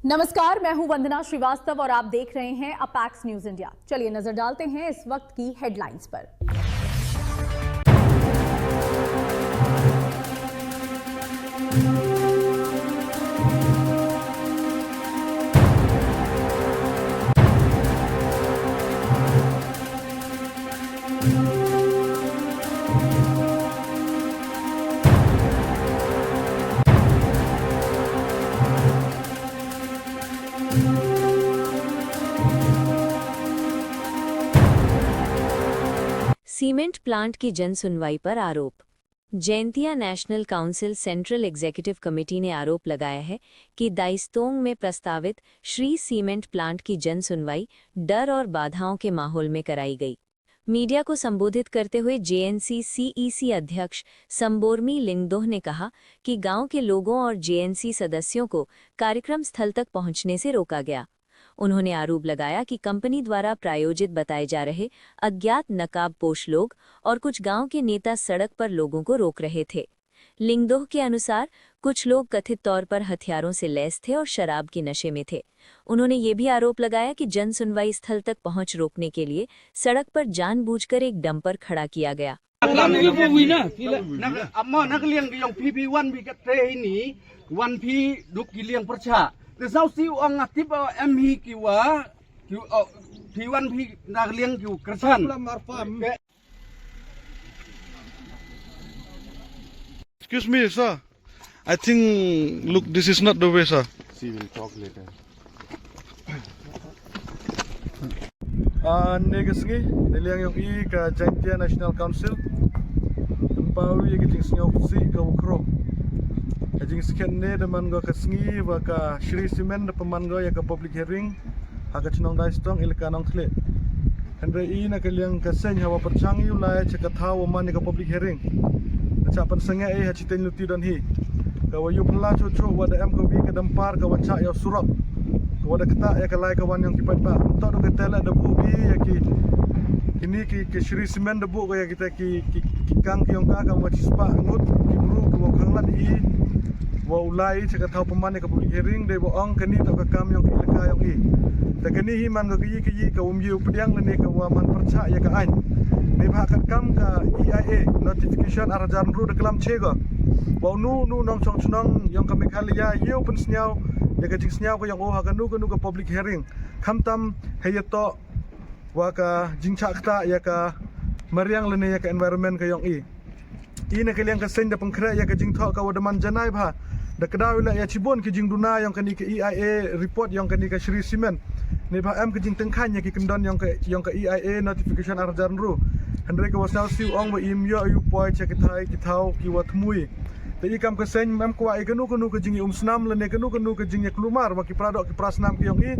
नमस्कार, मैं हूं वंदना श्रीवास्तव और आप देख रहे हैं अपैक्स न्यूज इंडिया। चलिए नजर डालते हैं इस वक्त की हेडलाइंस पर। सीमेंट प्लांट की जन सुनवाई पर आरोप। Jaintia national council central executive committee ने आरोप लगाया है कि दाइस्तोंग में प्रस्तावित श्री सीमेंट प्लांट की जन सुनवाई डर और बाधाओं के माहौल में कराई गई। मीडिया को संबोधित करते हुए जेएनसी सीईसी अध्यक्ष संबोर्मी लिंगदोह ने कहा कि गांव के लोगों और जेएनसी सदस्यों को कार्यक्रम स्थल तक पहुंचने से रोका गया। उन्होंने आरोप लगाया कि कंपनी द्वारा प्रायोजित बताए जा रहे अज्ञात नकाबपोश लोग और कुछ गांव के नेता सड़क पर लोगों को रोक रहे थे। लिंगदोह के अनुसार कुछ लोग कथित तौर पर हथियारों से लैस थे और शराब के नशे में थे। उन्होंने ये भी आरोप लगाया कि जन सुनवाई स्थल तक पहुंच रोकने के लिए सड़क पर जानबूझकर एक डंपर खड़ा किया गया। Sau siu ang aktif MH kiwa P1 P nagliang kiu kersan. Excuse me, sir. I think, look, this is not the way, sir. We will talk later. Negasngi, niliang yung ka Jaitia National Council. Tempawi ke jing singaw si ka ukro. Jing sekian ne deman go kasngi wa ka Shri Cement peman go ya ka public hearing ha ka chnong dai stong ilka nong khle. Andre I na kaliang kasen hawa perchangi ulai cha ka thaw man ka public hearing. Cha pan sanga ha chiten luti don hi. Ka wa yu pla chu chu wa da am ko bi ka dampar ka wa cha ya surap. Ka wa da kata ya ka lai ka wan yang kipat ba. Tok do ka tela da bu bi ya ki kini ki Shri Cement da bu ko ya kita ki kang ki yong ka wa chispa ngut ki buru ko khanglat I wa ulai cakap tahu pemane ke public hearing de boong kini tak ke kam yang ilaka yang I tak kini himan ke yi ke umyu pediang lene ke wa man percaya ya ke ain ne bah kat kam ka EIA notification arajan ru de kelam chega wa nu nong chong chnong yang kami khalia yu pen snyau ya ke jing snyau ke yang oh ka nu ke public hearing kham tam heyato wa ka jing chakta ya ka mariang lene ya ke environment ke yang I ina kaliang ka send da pengkra ya ke jing tho ka wadaman janai bha da kedau la ya cibon ke jing duna yang kani ke EIA report yang kani ke Shri Cement ne ba am ke jing tengkhan ya ke kendon yang ke EIA notification arjan ru handre ke wasnau siu ong ba im yo yu poi che ke thai ki thau ki wat mui te I kam ke sen mam ko ai kanu ke jing snam le ne kanu ke jing ya klumar ba ki pradok ki prasnam ki yong I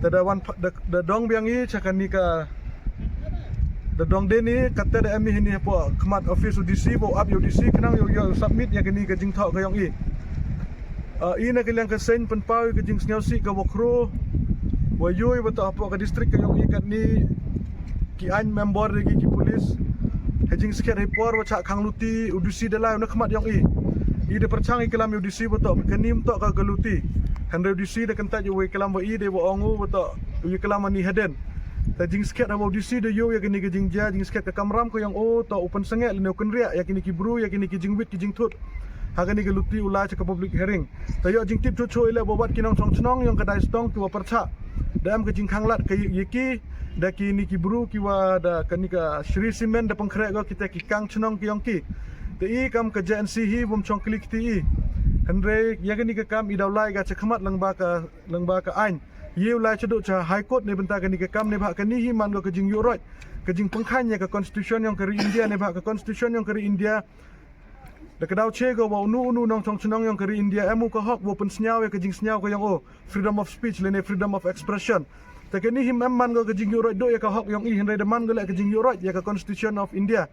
te da wan da dong biang I chakani ka da dong de ni kata da mi hini po khmat office UDC bo up UDC kenang yo submit ya kani ke jing tho ke yong I ina kaliang ka sen penpau ke jing snyau si ka wokro wa yoi ba ta po ka district ka yong I kat ni ki an member lagi ki polis hejing sket report wa cha khang luti UDC da lai na khmat yong I de perchang I kelam UDC ba to kanim to ka galuti handre UDC da kan ta yo kelam wa I de wa ongu ba to yu kelam ani haden ta jing sket ba UDC de yo ya kini ke jing ja jing sket ka kamram ko yang o to open sengel ne kun ria ya kini ki bru ya kini ki jing wit ki jing thut hagani ke luti ulai cha public hearing ta yo jing tip chu chu ile bobat kinong chong chnong yang kadai stong ki wa percha dam ke jing khanglat ke yiki da ki ni ki bru ki wa da kani ka Shri Cement da pengkre go kita ki kang chnong ki yong ki te I kam ke JNC hi bum chong klik ti I andre ya kani ke kam I daulai ga cha khmat langba ka ain ye ulai cha do cha high court ne benta kani ke kam ne ba kani hi man go ke jing yoroi ke jing pengkhan ya ke constitution yang ke India ne ba ke constitution yang ke India da kedau chego wa nu nong chong chnong yang kari India emu ko hok wo pen snyau ya ke jing snyau ko yang o freedom of speech lene freedom of expression ta keni him man go ke jing yoroi do ya ka hok yang I hindai de man go la ke jing yoroi ya ke constitution of India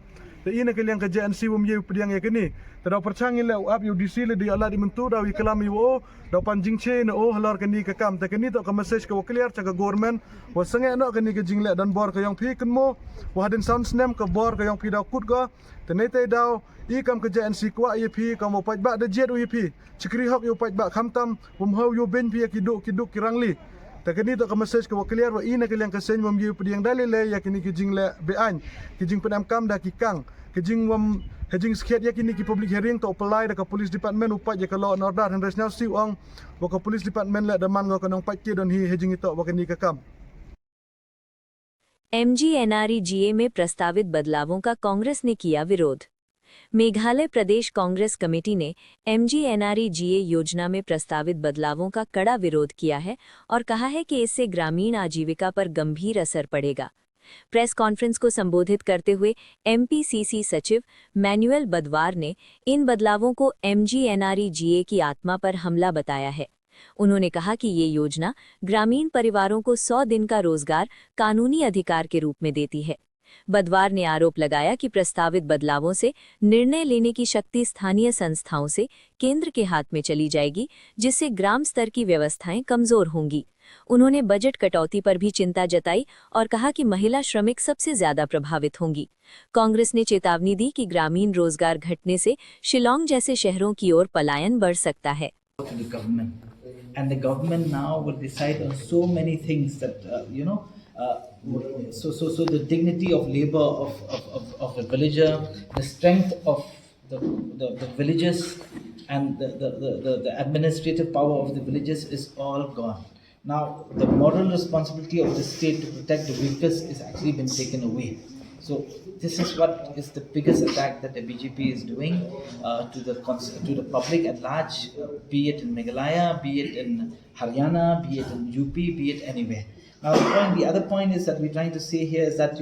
te ina kaliang ka JNC wum ye pediang ya kini te da percang ile up UDC le di ala di mentu da wi kelami wo da panjing che na o halar kini ka kam te kini to ka message ka clear cha ka government wa sange no kini ka jingle dan bor ka yang phi kan mo wa hadin sound snem ka bor ka yang phi da kut ga te nei te daw i kam ka JNC kwa ye phi ka mo paj ba da jet wi phi chikri hok yo paj ba kham tam wum ho yo ben phi ki duk kirangli ta kini to ka message ka clear wa ina kaliang ka sen wum ye pediang dalile ya kini ki jingle be an ki jing penam kam da ki kang ki jing wum hejing sket ya kini ki public hearing to apply da ka police department upat ya ka law and order han resnal si ong wa ka police department la da man ka nong pat ki don hi hejing ito wa kini ka kam MGNREGA में प्रस्तावित बदलावों का कांग्रेस ने किया विरोध। मेघालय प्रदेश Congress committee ने MGNREGA योजना में प्रस्तावित बदलावों का कड़ा विरोध किया है और कहा है कि इससे ग्रामीण आजीविका पर गंभीर असर पड़ेगा। प्रेस कॉन्फ्रेंस को संबोधित करते हुए MPCC सचिव मैनुअल बदवार ने इन बदलावों को MGNREGA की आत्मा पर हमला बताया है। उन्होंने कहा कि ये योजना ग्रामीण परिवारों को 100 दिन का रोजगार कानूनी अधिकार के रूप में देती है। बदवार ने आरोप लगाया कि प्रस्तावित बदलावों से निर्णय लेने की शक्ति स्थानीय संस्थाओं से केंद्र के हाथ में चली जाएगी, जिससे ग्राम स्तर की व्यवस्थाएं कमजोर होंगी। उन्होंने बजट कटौती पर भी चिंता जताई और कहा कि महिला श्रमिक सबसे ज्यादा प्रभावित होंगी। कांग्रेस ने चेतावनी दी कि ग्रामीण रोजगार घटने से शिलांग जैसे शहरों की ओर पलायन बढ़ सकता है। To the government, and the government now will decide on so many things that so the dignity of labor of the villager, the strength of the villages, and the administrative power of the villages is all gone. Now the moral responsibility of the state to protect the weakest is actually been taken away. So this is what is the biggest attack that the BJP is doing to the public at large, be it in Meghalaya, be it in Haryana, be it in UP, be it anywhere. Now the other point is that we're trying to say here is that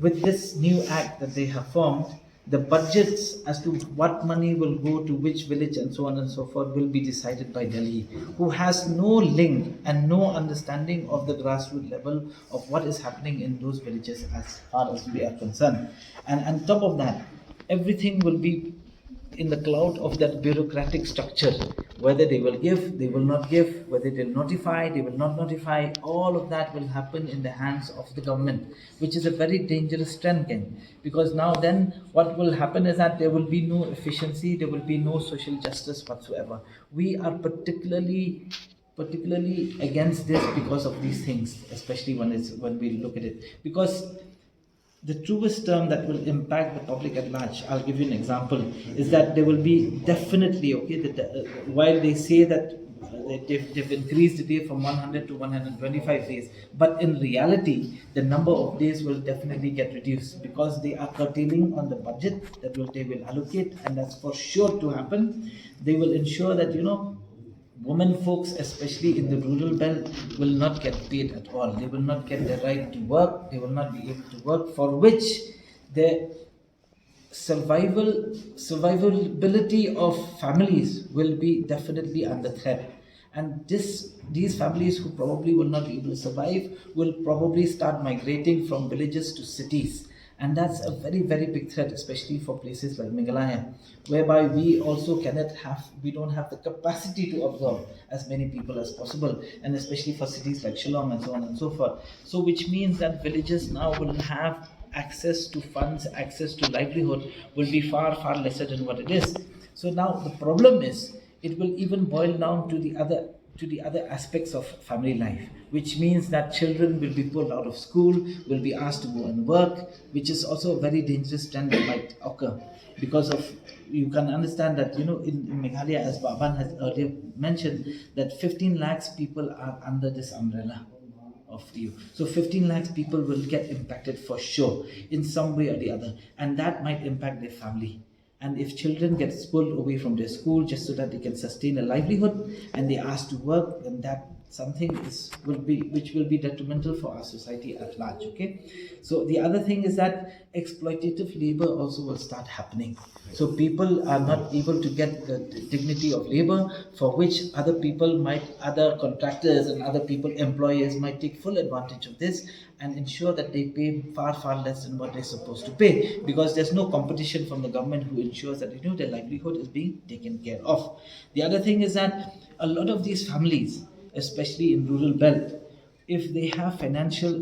with this new act that they have formed, the budgets as to what money will go to which village and so on and so forth will be decided by Delhi, who has no link and no understanding of the grassroots level of what is happening in those villages as far as we are concerned. And on top of that, everything will be in the cloud of that bureaucratic structure, whether they will give, they will not give, whether they will notify, they will not notify, all of that will happen in the hands of the government, which is a very dangerous trend again, because now then what will happen is that there will be no efficiency, there will be no social justice whatsoever. We are particularly against this because of these things, especially when we look at it, because the truest term that will impact the public at large, I'll give you an example, is that there will be definitely, while they say that they've increased the day from 100 to 125 days, but in reality, the number of days will definitely get reduced because they are curtailing on the budget that they will allocate, and that's for sure to happen. They will ensure that, women folks, especially in the rural belt, will not get paid at all. They will not get the right to work. They will not be able to work, for which their survivability of families will be definitely under threat. And these families who probably will not be able to survive will probably start migrating from villages to cities. And that's a very, very big threat, especially for places like Meghalaya, whereby we also we don't have the capacity to absorb as many people as possible, and especially for cities like Shillong and so on and so forth. So which means that villages now will have access to funds, access to livelihood will be far, far lesser than what it is. So now the problem is, it will even boil down to the other aspects of family life, which means that children will be pulled out of school, will be asked to go and work, which is also a very dangerous trend that might occur, because of, you can understand that, in Meghalaya, as Baban has earlier mentioned, that 15 lakhs people are under this umbrella of you. So 15 lakhs people will get impacted for sure in some way or the other, and that might impact their family. And if children get pulled away from their school just so that they can sustain a livelihood, and they asked to work, then that something which will be detrimental for our society at large. Okay, so the other thing is that exploitative labor also will start happening. So people are not able to get the dignity of labor, for which other contractors and other people, employers might take full advantage of this and ensure that they pay far less than what they're supposed to pay, because there's no competition from the government who ensures that their livelihood is being taken care of. The other thing is that a lot of these families, especially in rural belt, if they have financial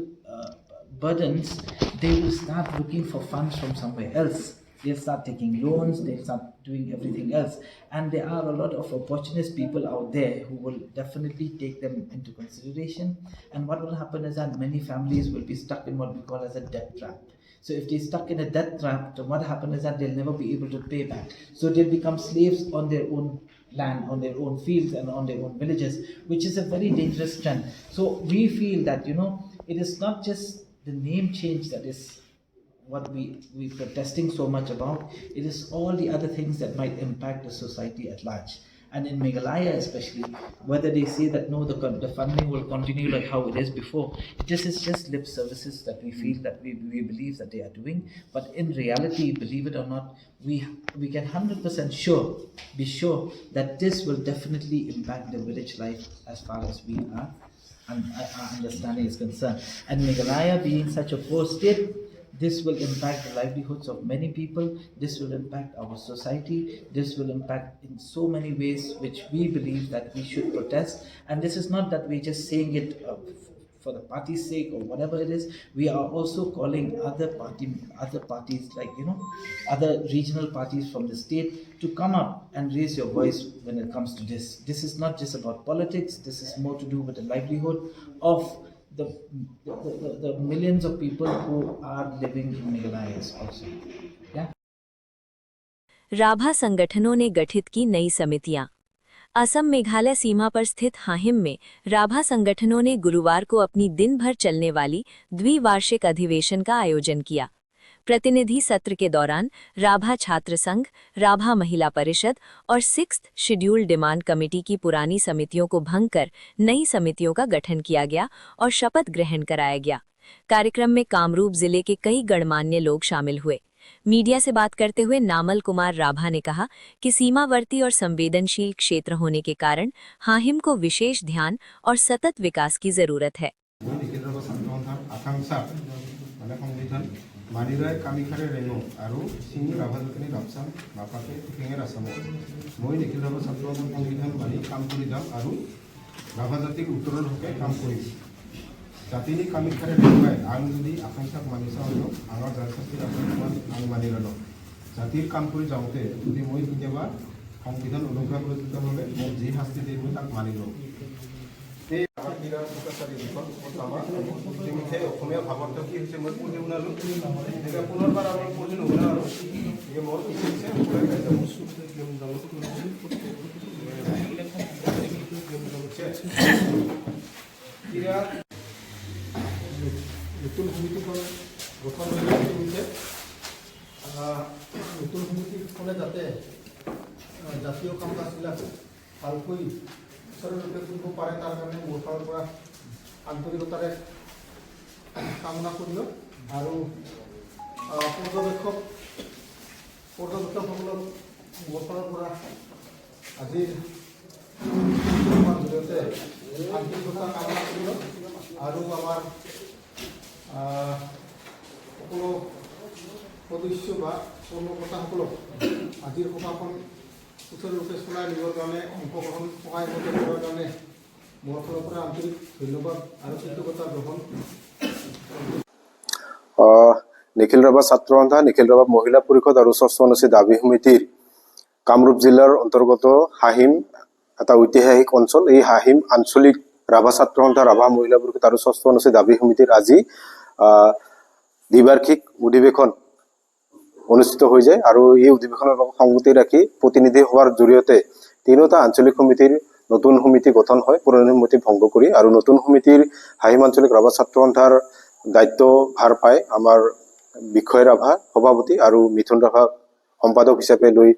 burdens, they will start looking for funds from somewhere else. They'll start taking loans, they'll start doing everything else. And there are a lot of opportunist people out there who will definitely take them into consideration. And what will happen is that many families will be stuck in what we call as a debt trap. So if they're stuck in a debt trap, then what happens is that they'll never be able to pay back. So they'll become slaves on their own land, on their own fields and on their own villages, which is a very dangerous trend. So we feel that, it is not just the name change that is what we're protesting so much about. It is all the other things that might impact the society at large. And in Meghalaya especially, whether they say that no, the funding will continue like how it is before, this is just lip services that we feel that we believe that they are doing. But in reality, believe it or not, we can 100% be sure that this will definitely impact the village life as far as we are and our understanding is concerned. And Meghalaya being such a poor state, this will impact the livelihoods of many people. This will impact our society. This will impact in so many ways which we believe that we should protest. And this is not that we're just saying it for the party's sake or whatever it is. We are also calling other parties like other regional parties from the state to come up and raise your voice when it comes to this. This is not just about politics. This is more to do with the livelihood of the millions of people who are living in Meghalaya also. Yeah. Rabha संगठनों ने गठित की नई समितियां। असम मेघालय सीमा पर स्थित हाहिम में राभा संगठनों ने गुरुवार को अपनी दिन भर चलने वाली द्विवार्षिक अधिवेशन का आयोजन किया। प्रतिनिधि सत्र के दौरान राभा छात्र संघ, राभा महिला परिषद और 6th शेड्यूल डिमांड कमेटी की पुरानी समितियों को भंग कर नई समितियों का गठन किया गया और शपथ ग्रहण कराया गया। कार्यक्रम में कामरूप जिले के कई गणमान्य लोग शामिल हुए। मीडिया से बात करते हुए नामल कुमार राभा ने कहा कि सीमावर्ती और संवेदनशील क्षेत्र होने के कारण हाहिम को विशेष ध्यान और सतत विकास की जरूरत है। मानिराय कामिखारे रेंगो आरो सिंनि राभाजोतनि राबसां माफाके थिखेंगे रासामो মই নিখিল ৰাভা ছাত্ৰ সংবিধান মানি কাম কৰি যাম আৰু ৰাভা জাতিক উত্তৰৰ হকে কাম কৰিম জাতিনি কামিখাৰে ৰেংগাই আং যদি আকাংক্ষাক মানি চাওঁ আঙৰ জাতিৰ আকাংক্ষাক আং মানি ৰলো জাতিৰ কাম কৰি যাওঁতে যদি মই কেতিয়াবা সংবিধান উলংঘা কৰিছিলো হ'লে মই যি শাস্তি দিম তাক মানি লওঁ। এই আমাৰ বিৰাট প্ৰকাশাৰী লিখন আমাৰ ইতিমধ্যে অসমীয়া ভাৱত কি হৈছে মই পঢ়ি শুনালোঁ এতিয়া পুনৰবাৰ আমি পঢ়ি নুশুনা আৰু এই মোৰ কি হৈছে নতুন সমিতিখন গঠন হৈছে নতুন সমিতিখনে যাতে জাতীয় কাম কাজবিলাক ভালকৈ সুচাৰুৰূপে কৰিব পাৰে তাৰ কাৰণে মোৰ ফালৰ পৰা আন্তৰিকতাৰে কামনা কৰিলোঁ আৰু পৰ্যবেক্ষকসকলৰ মোৰ ফালৰ পৰা আজিৰ জৰিয়তে আন্তৰিকতা কামনা কৰিলোঁ আৰু আমাৰ সকলো সদস্য বা কৰ্মকৰ্তাসকলক আজিৰ সভাখন সুচাৰুৰূপে চলাই নিবৰ কাৰণে অংশগ্ৰহণ সহায় কৰাৰ কাৰণে মোৰ ফালৰ পৰা আন্তৰিক ধন্যবাদ আৰু কৃতজ্ঞতা গ্ৰহণ। নিখিল ৰাভা ছাত্ৰ সন্থা, নিখিল ৰাভা মহিলা পৰিষদ আৰু 6ষ্ঠ অনুচ্ছেদ দাবী সমিতিৰ কামৰূপ জিলাৰ অন্তৰ্গত হাহিম এটা ঐতিহাসিক অঞ্চল। এই হাহিম আঞ্চলিক ৰাভা ছাত্ৰ সন্থা, ৰাভা মহিলা পৰিষদ আৰু 6ষ্ঠ অনুচ্ছেদ দাবী সমিতিৰ আজি দ্বিবাৰ্ষিক অধিৱেশন অনুষ্ঠিত হৈ যায় আৰু এই অধিৱেশনৰ লগত সংগতি ৰাখি প্ৰতিনিধি সভাৰ জৰিয়তে তিনিটা আঞ্চলিক সমিতিৰ নতুন সমিতি গঠন হয় পুৰণি সমিতি ভংগ কৰি আৰু নতুন সমিতিৰ হাহিম আঞ্চলিক ৰাভা ছাত্ৰ সন্থাৰ দায়িত্ব ভাৰ পায় আমাৰ বিক্ষয় ৰাভা সভাপতি আৰু মিথুন ৰাভা সম্পাদক হিচাপে লৈ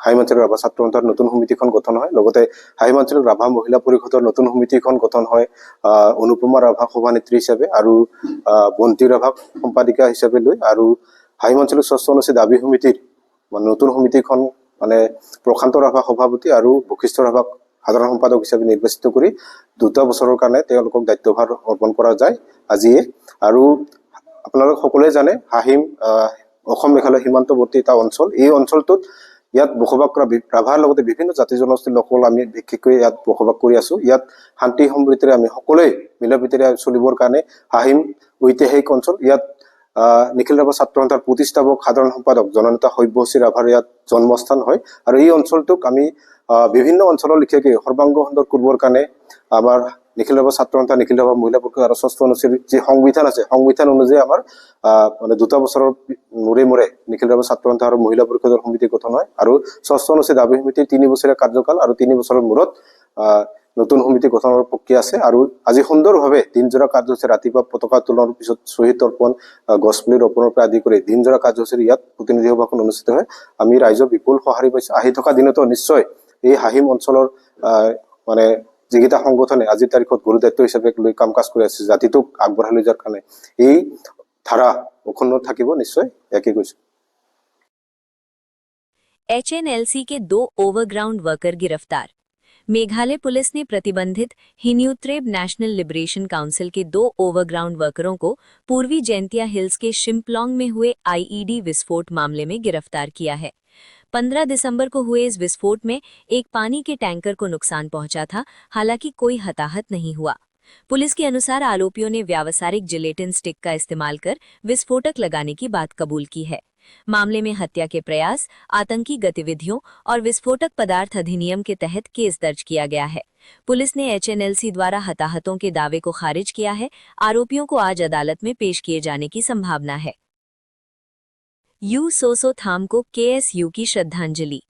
হাহিম আঞ্চলিক ৰাভা ছাত্ৰ সন্থাৰ নতুন সমিতিখন গঠন হয়। লগতে হাহিম আঞ্চলিক ৰাভা মহিলা পৰিষদৰ নতুন সমিতিখন গঠন হয় অনুপমা ৰাভা সভানেত্ৰী হিচাপে আৰু বন্তি ৰাভাক সম্পাদিকা হিচাপে লৈ, আৰু হাহিম আঞ্চলিক ষষ্ঠ অনুচ্ছেদ দাবী সমিতিৰ নতুন সমিতিখন মানে প্ৰশান্ত ৰাভা সভাপতি আৰু বশিষ্ঠ ৰাভাক সাধাৰণ সম্পাদক হিচাপে নিৰ্বাচিত কৰি 2 বছৰৰ কাৰণে তেওঁলোকক দায়িত্বভাৰ অৰ্পণ কৰা যায় আজিয়ে। আৰু আপোনালোক সকলোৱে জানে হাহিম অসম মেঘালয় সীমান্তৱৰ্তী এটা অঞ্চল। এই অঞ্চলটোত ইয়াত বসবাস কৰা ৰাভাৰ লগতে বিভিন্ন জাতি জনগোষ্ঠীৰ লোকসকল আমি বিশেষকৈ ইয়াত বসবাস কৰি আছো। ইয়াত শান্তি সমৃদ্ধিৰে আমি সকলোৱে মিলাপ্ৰীতিৰে চলিবৰ কাৰণে হাহিম ঐতিহাসিক অঞ্চল। ইয়াত নিখিল ৰাভা ছাত্ৰ সন্থাৰ প্ৰতিষ্ঠাপক সাধাৰণ সম্পাদক জননেতা সব্যসাচী ৰাভাৰ ইয়াত জন্মস্থান হয়। আৰু এই অঞ্চলটোক আমি বিভিন্ন অঞ্চলৰ লেখীয়াকৈ সৰ্বাংগ সুন্দৰ কৰিবৰ কাৰণে আমাৰ নিখিল ৰাভা ছাত্ৰ সন্থা, নিখিল ৰাভা মহিলা পৰিষদ আৰু ষষ্ঠ অনুচ্ছেদ যি সংবিধান আছে, সংবিধান অনুযায়ী আমাৰ মানে 2 বছৰৰ মূৰে মূৰে নিখিল ৰাভা ছাত্ৰ সন্থা আৰু মহিলা পৰিষদৰ সমিতি গঠন হয়। আৰু ষষ্ঠ অনুচ্ছেদ দাবী সমিতিৰ 3 বছৰীয়া কাৰ্যকাল আৰু 3 বছৰৰ মূৰত নতুন সমিতি গঠনৰ প্ৰক্ৰিয়া আছে। আৰু আজি সুন্দৰভাৱে দিনজোৰা কাৰ্যসূচী ৰাতিপুৱা পতাকা উত্তোলনৰ পিছত শ্বহীদ তৰ্পণ, গছপুলি ৰোপণৰ পৰা আদি কৰি দিনজোৰা কাৰ্যসূচীৰ ইয়াত প্ৰতিনিধি সভাখন অনুষ্ঠিত হয়। আমি ৰাইজৰ বিপুল সঁহাৰি পাইছো। আহি থকা দিনতো নিশ্চয় এই হাহিম অঞ্চলৰ মানে যিকেইটা সংগঠনে আজিৰ তাৰিখত গুৰু দায়িত্ব হিচাপে লৈ কাম কাজ কৰি আছে জাতিটোক আগবঢ়াই লৈ যোৱাৰ কাৰণে এই ধাৰা অক্ষুণ্ণ থাকিব নিশ্চয়, একে কৈছো। HNLC के 2 ओवरग्राउंड वर्कर गिरफ्तार। मेघालय पुलिस ने प्रतिबंधित हिन्यूत्रेब नेशनल लिबरेशन काउंसिल के 2 ओवरग्राउंड वर्करों को पूर्वी जैंतिया हिल्स के शिम्पलोंग में हुए IED विस्फोट मामले में गिरफ्तार किया है। 15 दिसंबर को हुए इस विस्फोट में एक पानी के टैंकर को नुकसान पहुंचा था, हालांकि कोई हताहत नहीं हुआ। पुलिस के अनुसार आरोपियों ने व्यावसायिक जिलेटिन स्टिक का इस्तेमाल कर विस्फोटक लगाने की बात कबूल की है। मामले में हत्या के प्रयास, आतंकी गतिविधियों और विस्फोटक पदार्थ अधिनियम के तहत केस दर्ज किया गया है। पुलिस ने HNLC द्वारा हताहतों के दावे को खारिज किया है। आरोपियों को आज अदालत में पेश किए जाने की संभावना है। यू सोसो थाम को KSU की श्रद्धांजलि।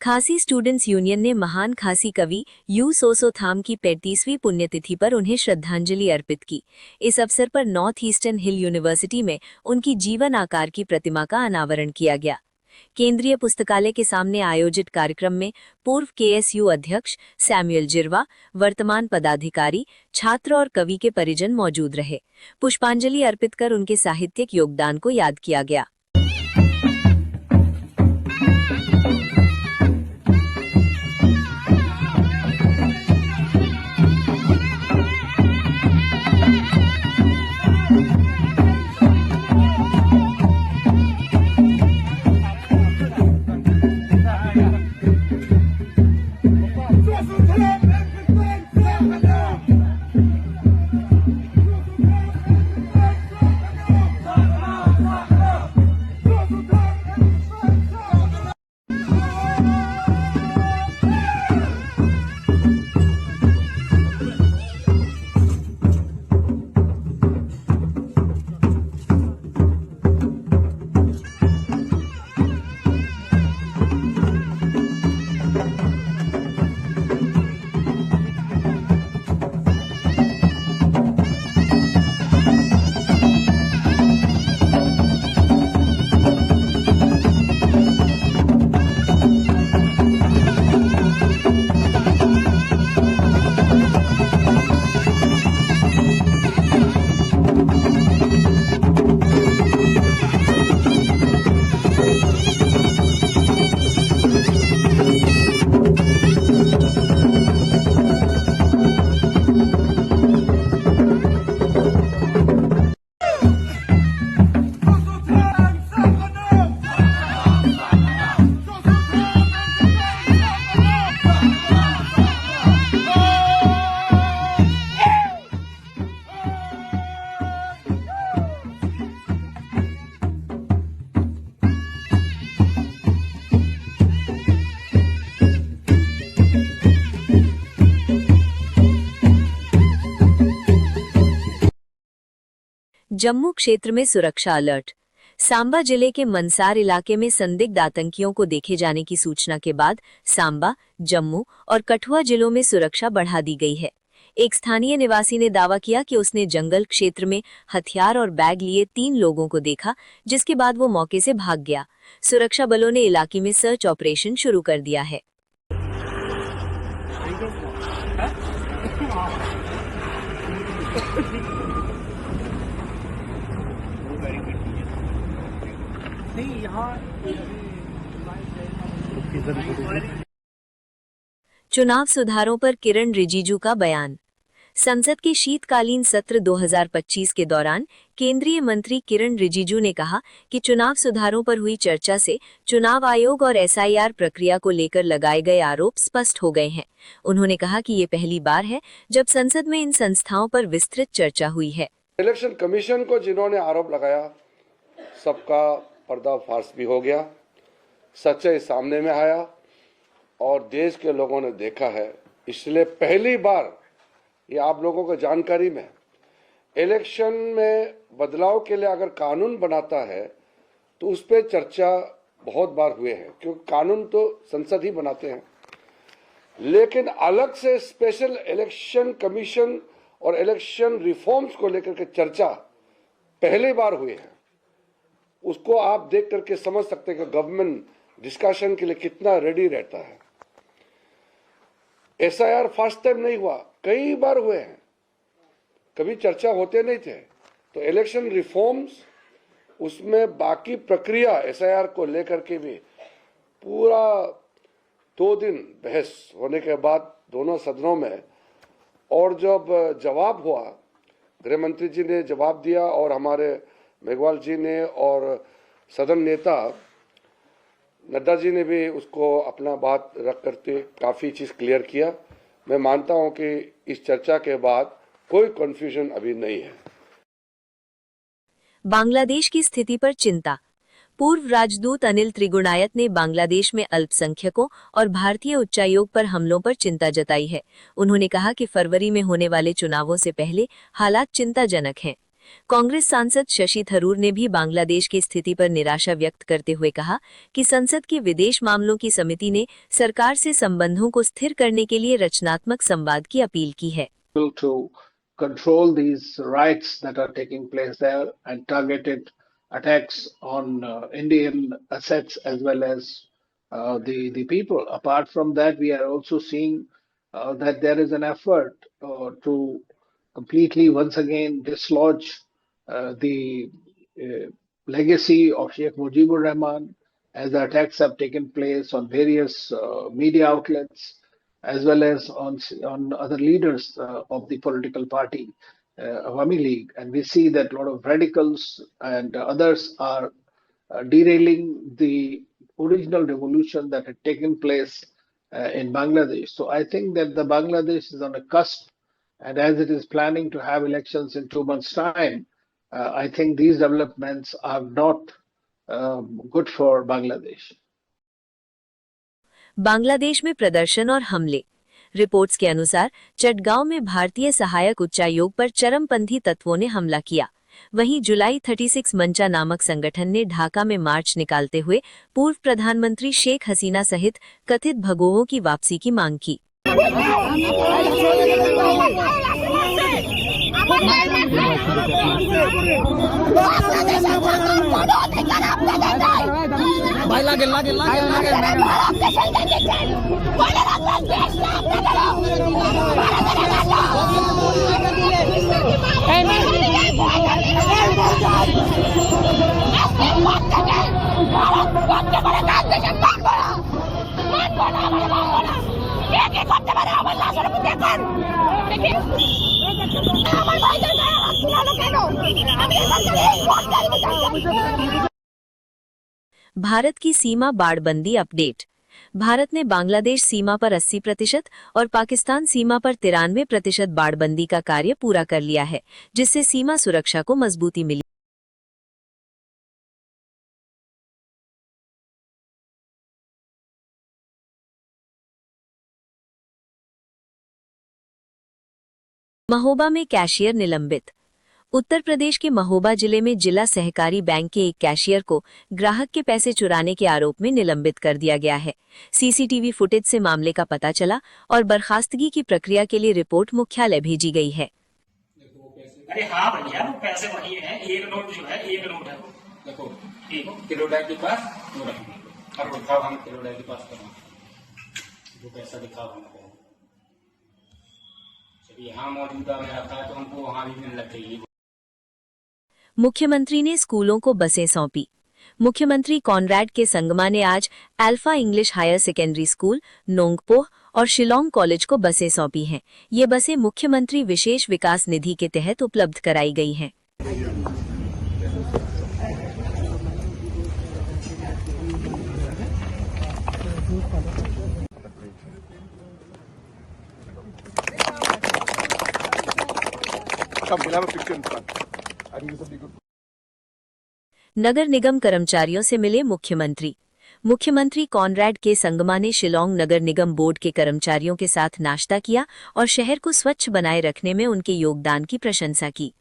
खासी स्टूडेंट्स यूनियन ने महान खासी कवि यू सोसो थाम की 35वीं पुण्यतिथि पर उन्हें श्रद्धांजलि अर्पित की। इस अवसर पर नॉर्थ ईस्टर्न हिल यूनिवर्सिटी में उनकी जीवन आकार की प्रतिमा का अनावरण किया गया। केंद्रीय पुस्तकालय के सामने आयोजित कार्यक्रम में पूर्व KSU अध्यक्ष सैमुअल जिरवा, वर्तमान पदाधिकारी, छात्र और कवि के परिजन मौजूद रहे। पुष्पांजलि अर्पित कर उनके साहित्यिक योगदान को याद किया गया। जम्मू क्षेत्र में सुरक्षा अलर्ट। सांबा जिले के मंसार इलाके में संदिग्ध आतंकियों को देखे जाने की सूचना के बाद सांबा, जम्मू और कठुआ जिलों में सुरक्षा बढ़ा दी गई है। एक स्थानीय निवासी ने दावा किया कि उसने जंगल क्षेत्र में हथियार और बैग लिए 3 लोगों को देखा, जिसके बाद वो मौके से भाग गया। सुरक्षा बलों ने इलाके में सर्च ऑपरेशन शुरू कर दिया है। चुनाव सुधारों पर किरण रिजिजू का बयान। संसद के शीतकालीन सत्र 2025 के दौरान केंद्रीय मंत्री किरण रिजिजू ने कहा कि चुनाव सुधारों पर हुई चर्चा से चुनाव आयोग और एसआईआर प्रक्रिया को लेकर लगाए गए आरोप स्पष्ट हो गए हैं। उन्होंने कहा कि ये पहली बार है जब संसद में इन संस्थाओं पर विस्तृत चर्चा हुई है। इलेक्शन कमीशन को जिन्होंने आरोप लगाया, सबका पर्दाफाश भी हो गया, सच्चाई सामने में आया और देश के लोगों ने देखा है। इसलिए पहली बार ये आप लोगों को जानकारी में, इलेक्शन में बदलाव के लिए अगर कानून बनाता है तो उस पर चर्चा बहुत बार हुए हैं, क्योंकि कानून तो संसद ही बनाते हैं। लेकिन अलग से स्पेशल इलेक्शन कमीशन और इलेक्शन रिफॉर्म्स को लेकर के चर्चा पहली बार हुई है। उसको आप देख करके समझ सकते हैं कि गवर्नमेंट डिस्कशन के लिए कितना रेडी रहता है। एसआईआर फर्स्ट टाइम नहीं हुआ, कई बार हुए हैं, कभी चर्चा होते नहीं थे। तो इलेक्शन रिफॉर्म्स, उसमें बाकी प्रक्रिया एसआईआर को लेकर के भी पूरा 2 दिन बहस होने के बाद दोनों सदनों में, और जब जवाब हुआ, गृह मंत्री जी ने जवाब दिया और हमारे मेघवाल जी ने और सदन नेता नड्डा जी ने भी उसको अपना बात रख करके काफ़ी चीज़ क्लियर किया। मैं मानता हूं कि इस चर्चा के बाद कोई कंफ्यूजन अभी नहीं है। बांग्लादेश की स्थिति पर चिंता। पूर्व राजदूत अनिल त्रिगुणायत ने बांग्लादेश में अल्पसंख्यकों और भारतीय उच्चायोग पर हमलों पर चिंता जताई है। उन्होंने कहा कि फरवरी में होने वाले चुनावों से पहले हालात चिंताजनक हैं। कांग्रेस सांसद शशि थरूर ने भी बांग्लादेश की स्थिति पर निराशा व्यक्त करते हुए कहा कि संसद की विदेश मामलों की समिति ने सरकार से संबंधों को स्थिर करने के लिए रचनात्मक संवाद की अपील की है। To control these riots that are taking place there and targeted attacks on Indian assets as well as the people. Apart from that, we are also seeing that there is an effort to completely once again dislodge the legacy of Sheikh Mujibur Rahman, as the attacks have taken place on various media outlets as well as on other leaders of the political party, Awami League. And we see that a lot of radicals and others are derailing the original revolution that had taken place in Bangladesh. So I think that the Bangladesh is on a cusp, and as it is planning to have elections in 2 months' time, I think these developments are not good for Bangladesh. Bangladesh में प्रदर्शन और हमले। Reports के अनुसार चटगांव में भारतीय सहायक उच्चायोग पर चरमपंथी तत्वों ने हमला किया। वहीं जुलाई 36 मंचा नामक संगठन ने ढाका में मार्च निकालते हुए पूर्व प्रधानमंत्री शेख हसीना सहित कथित भगोड़ों की वापसी की मांग की। भारत की सीमा बाड़बंदी अपडेट। भारत ने बांग्लादेश सीमा पर 80% और पाकिस्तान सीमा पर 93% बाड़बंदी का कार्य पूरा कर लिया है, जिससे सीमा सुरक्षा को मजबूती मिली। महोबा में कैशियर निलंबित। उत्तर प्रदेश के महोबा जिले में जिला सहकारी बैंक के एक कैशियर को ग्राहक के पैसे चुराने के आरोप में निलंबित कर दिया गया है। सीसीटीवी फुटेज से मामले का पता चला और बर्खास्तगी की प्रक्रिया के लिए रिपोर्ट मुख्यालय भेजी गई है। अरे हाँ भैया, वो पैसे वही है, एक नोट जो है, एक नोट है, देखो किलोडाई के पास वो रखेंगे और दिखाओ हम किलोडाई के पास करें जो पैसा दिखाओ हमको। चलिए यहाँ मौजूदा में रखा है तो हमको वहाँ भी मिलना चाहिए। मुख्यमंत्री ने स्कूलों को बसें सौंपी। मुख्यमंत्री कॉनरैड के संगमा ने आज Alpha English Higher Secondary School, Nongpoh और शिलोंग कॉलेज को बसें सौंपी हैं। ये बसें मुख्यमंत्री विशेष विकास निधि के तहत उपलब्ध कराई गई हैं। नगर निगम कर्मचारियों से मिले मुख्यमंत्री। मुख्यमंत्री कॉनरैड के संगमा ने शिलोंग नगर निगम बोर्ड के कर्मचारियों के साथ नाश्ता किया और शहर को स्वच्छ बनाए रखने में उनके योगदान की प्रशंसा की।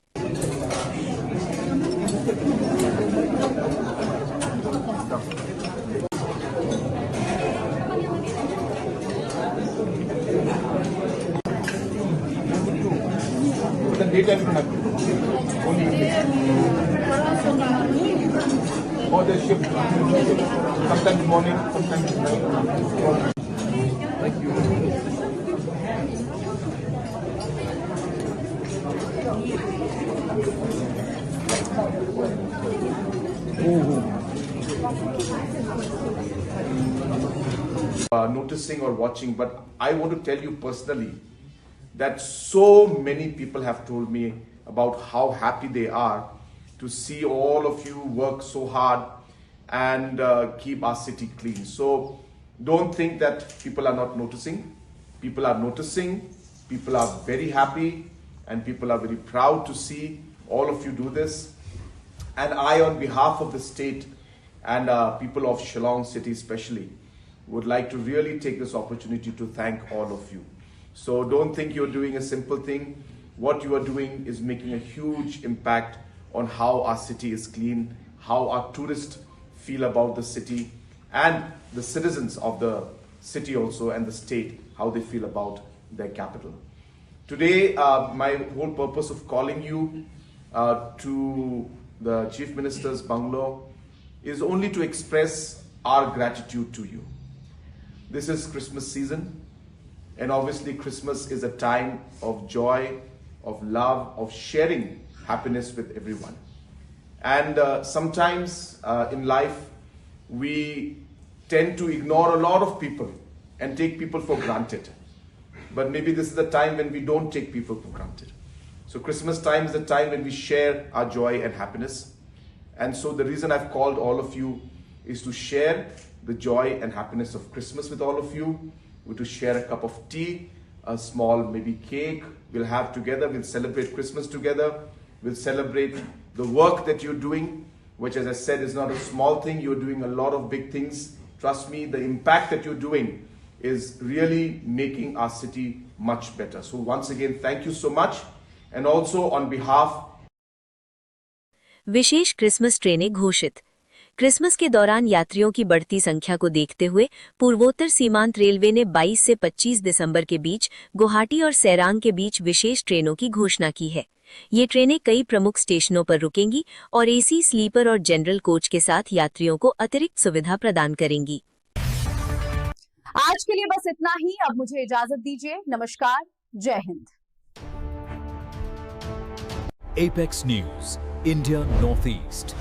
Or the shift, sometimes morning, sometimes night. Thank you. Noticing or watching, but I want to tell you personally that so many people have told me about how happy they are to see all of you work so hard and keep our city clean. So don't think that people are not noticing. People are noticing, people are very happy, and people are very proud to see all of you do this. And I, on behalf of the state and people of Shillong city especially, would like to really take this opportunity to thank all of you. So don't think you're doing a simple thing. What you are doing is making a huge impact on how our city is clean, how our tourists feel about the city, and the citizens of the city also and the state, how they feel about their capital. Today, my whole purpose of calling you to the Chief Minister's bungalow is only to express our gratitude to you. This is Christmas season, and obviously Christmas is a time of joy, of love, of sharing happiness with everyone. And sometimes in life, we tend to ignore a lot of people and take people for granted. But maybe this is the time when we don't take people for granted. So Christmas time is the time when we share our joy and happiness. And so the reason I've called all of you is to share the joy and happiness of Christmas with all of you. We're to share a cup of tea, a small maybe cake. We'll have together, we'll celebrate Christmas together. We'll celebrate the work that you're doing, which, as I said, is not a small thing. You're doing a lot of big things. Trust me, the impact that you're doing is really making our city much better. So once again, thank you so much. And also on behalf विशेष Christmas ट्रेनें घोषित। Christmas के दौरान यात्रियों की बढ़ती संख्या को देखते हुए पूर्वोत्तर सीमांत रेलवे ने 22 से 25 दिसंबर के बीच गुवाहाटी और सेरांग के बीच विशेष ट्रेनों की घोषणा की है। ये ट्रेनें कई प्रमुख स्टेशनों पर रुकेंगी और एसी, स्लीपर और जनरल कोच के साथ यात्रियों को अतिरिक्त सुविधा प्रदान करेंगी। आज के लिए बस इतना ही। अब मुझे इजाजत दीजिए। नमस्कार, जय Hind. Apex News, India Northeast.